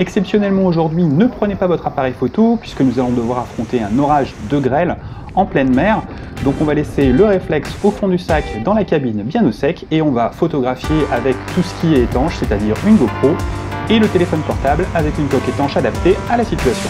Exceptionnellement aujourd'hui, ne prenez pas votre appareil photo puisque nous allons devoir affronter un orage de grêle en pleine mer. Donc on va laisser le réflexe au fond du sac dans la cabine bien au sec et on va photographier avec tout ce qui est étanche, c'est-à-dire une GoPro et le téléphone portable avec une coque étanche adaptée à la situation.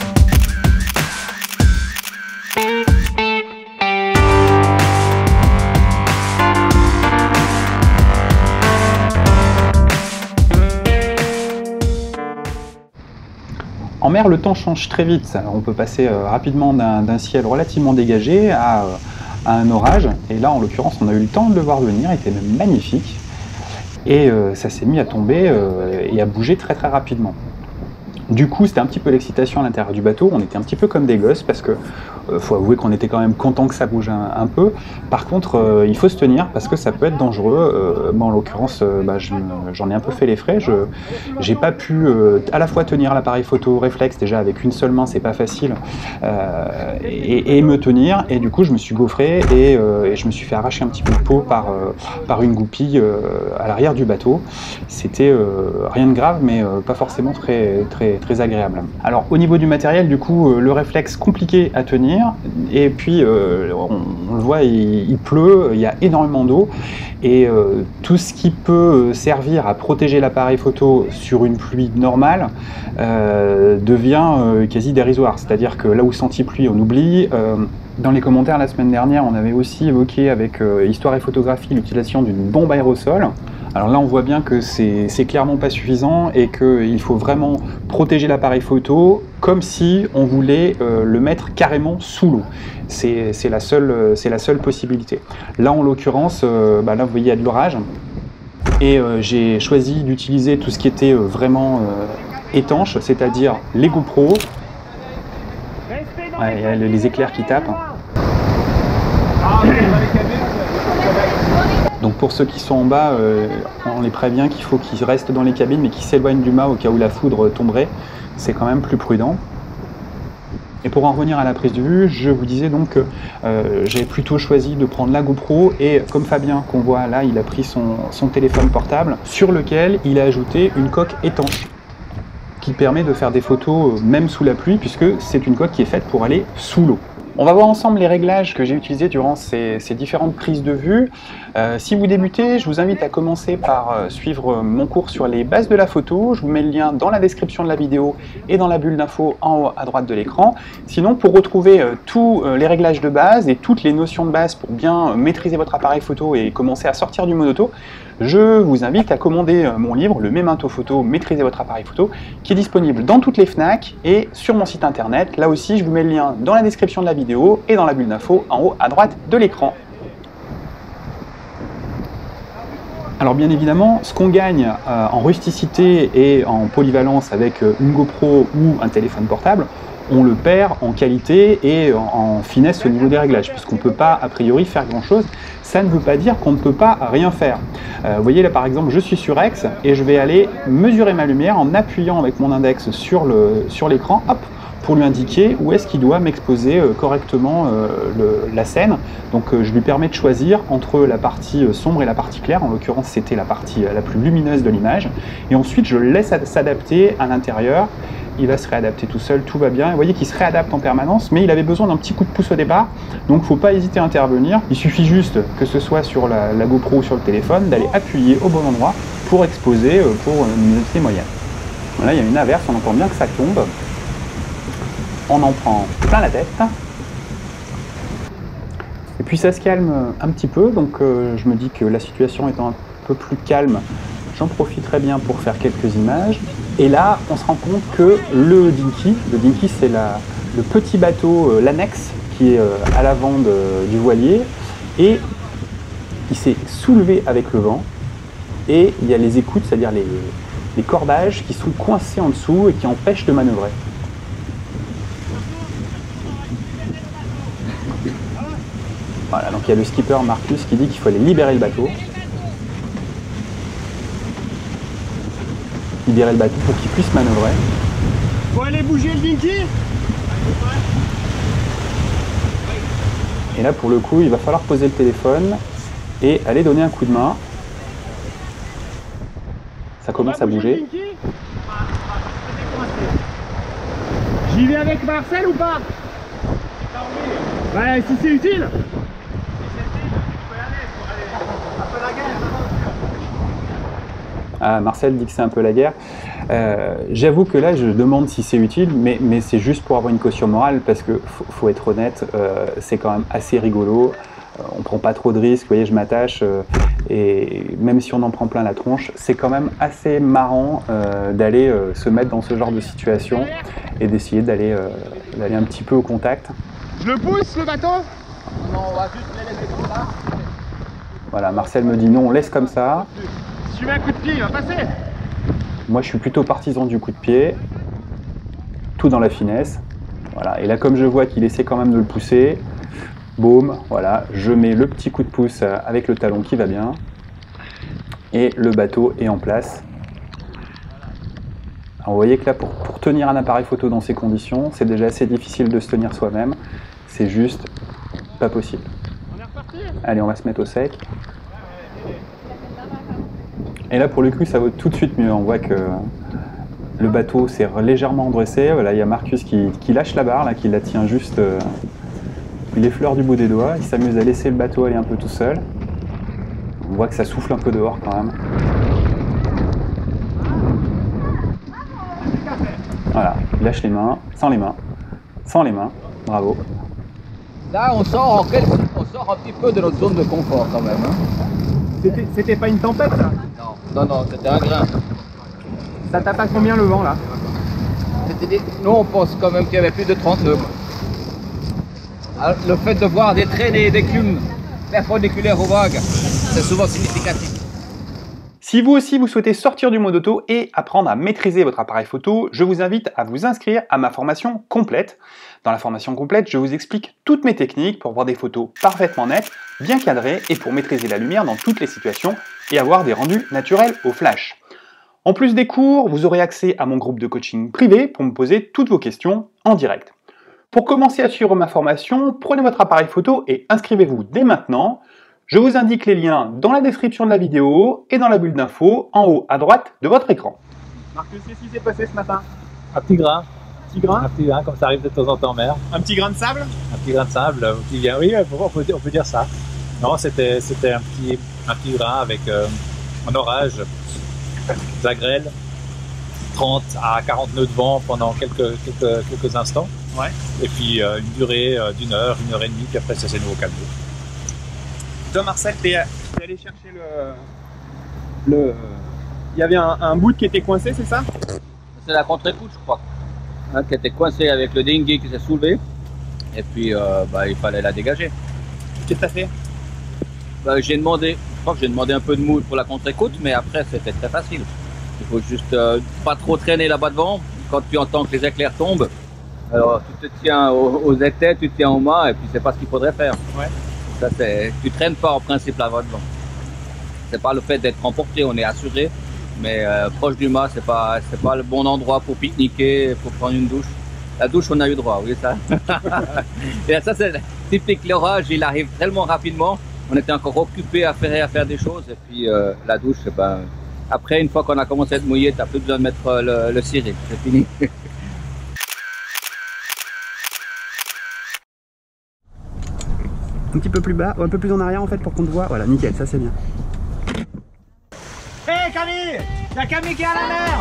En mer, le temps change très vite. On peut passer rapidement d'un ciel relativement dégagé à un orage. Et là, en l'occurrence, on a eu le temps de le voir venir, il était même magnifique. Et ça s'est mis à tomber et à bouger très très rapidement. Du coup, c'était un petit peu l'excitation à l'intérieur du bateau. On était un petit peu comme des gosses parce que faut avouer qu'on était quand même content que ça bouge un peu. Par contre, il faut se tenir parce que ça peut être dangereux. Moi, en l'occurrence, j'en ai un peu fait les frais. J'ai pas pu à la fois tenir l'appareil photo réflexe, déjà avec une seule main, c'est pas facile, et me tenir. Et du coup, je me suis gaufré et je me suis fait arracher un petit peu de peau par une goupille à l'arrière du bateau. C'était rien de grave, mais pas forcément très agréable. Alors au niveau du matériel, du coup, le réflexe compliqué à tenir, et puis on le voit, il pleut, il y a énormément d'eau, et tout ce qui peut servir à protéger l'appareil photo sur une pluie normale devient quasi dérisoire, c'est-à-dire que là où senti pluie on oublie. Dans les commentaires la semaine dernière, on avait aussi évoqué avec Histoire et Photographie l'utilisation d'une bombe aérosol. Alors là, on voit bien que c'est clairement pas suffisant et qu'il faut vraiment protéger l'appareil photo comme si on voulait le mettre carrément sous l'eau. C'est la seule possibilité. Là, en l'occurrence, là, vous voyez, il y a de l'orage. Et j'ai choisi d'utiliser tout ce qui était vraiment étanche, c'est-à-dire les GoPro. Ouais, il y a les éclairs qui tapent. Donc pour ceux qui sont en bas, on les prévient qu'il faut qu'ils restent dans les cabines mais qu'ils s'éloignent du mât au cas où la foudre tomberait. C'est quand même plus prudent. Et pour en revenir à la prise de vue, je vous disais donc que j'ai plutôt choisi de prendre la GoPro et comme Fabien qu'on voit là, il a pris son téléphone portable sur lequel il a ajouté une coque étanche qui permet de faire des photos même sous la pluie puisque c'est une coque qui est faite pour aller sous l'eau. On va voir ensemble les réglages que j'ai utilisés durant ces différentes prises de vue. Si vous débutez, je vous invite à commencer par suivre mon cours sur les bases de la photo. Je vous mets le lien dans la description de la vidéo et dans la bulle d'infos en haut à droite de l'écran. Sinon, pour retrouver tous les réglages de base et toutes les notions de base pour bien maîtriser votre appareil photo et commencer à sortir du mode auto, je vous invite à commander mon livre, le Memento Photo, Maîtriser votre appareil photo, qui est disponible dans toutes les FNAC et sur mon site internet. Là aussi, je vous mets le lien dans la description de la vidéo et dans la bulle d'infos en haut à droite de l'écran. Alors bien évidemment, ce qu'on gagne en rusticité et en polyvalence avec une GoPro ou un téléphone portable, on le perd en qualité et en finesse au niveau des réglages, puisqu'on ne peut pas a priori faire grand chose. Ça ne veut pas dire qu'on ne peut pas rien faire. Vous voyez là par exemple, je suis sur X et je vais aller mesurer ma lumière en appuyant avec mon index sur l'écran, hop, pour lui indiquer où est-ce qu'il doit m'exposer correctement la scène. Donc je lui permets de choisir entre la partie sombre et la partie claire, en l'occurrence c'était la partie la plus lumineuse de l'image, et ensuite je le laisse s'adapter à l'intérieur. Il va se réadapter tout seul, tout va bien. Vous voyez qu'il se réadapte en permanence, mais il avait besoin d'un petit coup de pouce au départ, donc il ne faut pas hésiter à intervenir. Il suffit juste, que ce soit sur la GoPro ou sur le téléphone, d'aller appuyer au bon endroit pour exposer pour une luminosité moyenne. Voilà, il y a une averse, on entend bien que ça tombe. On en prend plein la tête. Et puis ça se calme un petit peu, donc je me dis que la situation étant un peu plus calme, j'en profiterai bien pour faire quelques images. Et là, on se rend compte que le Dinky c'est le petit bateau, l'annexe, qui est à l'avant du voilier, et il s'est soulevé avec le vent, et il y a les écoutes, c'est-à-dire les cordages qui sont coincés en dessous et qui empêchent de manœuvrer. Voilà, donc il y a le skipper Marcus qui dit qu'il faut aller libérer le bateau. Libérer le bateau pour qu'il puisse manœuvrer. Faut aller bouger le Dinky. Et là pour le coup il va falloir poser le téléphone et aller donner un coup de main. Ça commence à bouger. viens avec Marcel ou pas? Ouais, si c'est utile. Ah, Marcel dit que c'est un peu la guerre. J'avoue que là, je demande si c'est utile, mais c'est juste pour avoir une caution morale, parce que faut être honnête, c'est quand même assez rigolo. On prend pas trop de risques, vous voyez, je m'attache, et même si on en prend plein la tronche, c'est quand même assez marrant d'aller se mettre dans ce genre de situation et d'essayer d'aller un petit peu au contact. Je le pousse le bateau? Non, on va juste les laisser comme ça. Voilà, Marcel me dit non, on laisse comme ça. Si tu mets un coup de pied, il va passer. Moi, je suis plutôt partisan du coup de pied, tout dans la finesse. Voilà. Et là, comme je vois qu'il essaie quand même de le pousser, boum, voilà, je mets le petit coup de pouce avec le talon qui va bien, et le bateau est en place. Alors, vous voyez que là, pour tenir un appareil photo dans ces conditions, c'est déjà assez difficile de se tenir soi-même. C'est juste pas possible. On est reparti. Allez, on va se mettre au sec. Et là, pour le coup, ça vaut tout de suite mieux. On voit que le bateau s'est légèrement endressé. Voilà, il y a Marcus qui lâche la barre, là, qui la tient juste il effleure du bout des doigts. Il s'amuse à laisser le bateau aller un peu tout seul. On voit que ça souffle un peu dehors quand même. Voilà, il lâche les mains, sans les mains, sans les mains. Bravo. Là, on sort un petit peu de notre zone de confort quand même. Hein. C'était pas une tempête ça? Non, c'était un grain. Ça tape à combien le vent là? Nous, on pense quand même qu'il y avait plus de 30 nœuds. Alors, le fait de voir des traînées d'écume perpendiculaires aux vagues, c'est souvent significatif. Si vous aussi vous souhaitez sortir du mode auto et apprendre à maîtriser votre appareil photo, je vous invite à vous inscrire à ma formation complète. Dans la formation complète, je vous explique toutes mes techniques pour voir des photos parfaitement nettes, bien cadrées et pour maîtriser la lumière dans toutes les situations et avoir des rendus naturels au flash. En plus des cours, vous aurez accès à mon groupe de coaching privé pour me poser toutes vos questions en direct. Pour commencer à suivre ma formation, prenez votre appareil photo et inscrivez-vous dès maintenant. Je vous indique les liens dans la description de la vidéo et dans la bulle d'infos en haut à droite de votre écran. Marcus, qu'est-ce qui s'est passé ce matin? Un petit grain. Petit grain? Un petit grain, comme ça arrive de temps en temps en mer. Un petit grain de sable? Un petit grain de sable qui vient, oui, on peut dire ça. Non, c'était un petit grain avec un orage, de la grêle, 30 à 40 nœuds de vent pendant quelques instants. Ouais. Et puis une durée d'une heure, une heure et demie, puis après ça s'est nouveau calmé. Toi Marcel, t'es allé chercher il y avait un bout qui était coincé, c'est ça? C'est la contre-écoute, je crois, hein, qui était coincée avec le dinghy qui s'est soulevé. Et puis, il fallait la dégager. Qu'est-ce que t'as fait? Je crois que j'ai demandé un peu de mouille pour la contre-écoute, mais après c'était très facile. Il faut juste pas trop traîner là-bas devant. Quand tu entends que les éclairs tombent, alors tu te tiens aux étais, tu te tiens aux mâts, et puis c'est pas ce qu'il faudrait faire. Ouais. Ça, tu traînes pas en principe là-bas devant. C'est pas le fait d'être emporté, on est assuré, mais proche du mât, c'est pas le bon endroit pour pique-niquer, pour prendre une douche. La douche, on a eu droit, oui ça. Et ça, c'est typique, l'orage, il arrive tellement rapidement. On était encore occupés à faire des choses, et puis la douche, après, une fois qu'on a commencé à être mouillé, t'as plus besoin de mettre le ciré, c'est fini. Un petit peu plus bas, ou un peu plus en arrière en fait pour qu'on te voit. Voilà, nickel, ça c'est bien. Hé Camille! Y'a Camille qui est à la mer!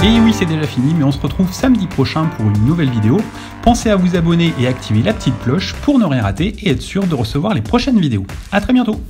Et oui, c'est déjà fini, mais on se retrouve samedi prochain pour une nouvelle vidéo. Pensez à vous abonner et activer la petite cloche pour ne rien rater et être sûr de recevoir les prochaines vidéos. À très bientôt!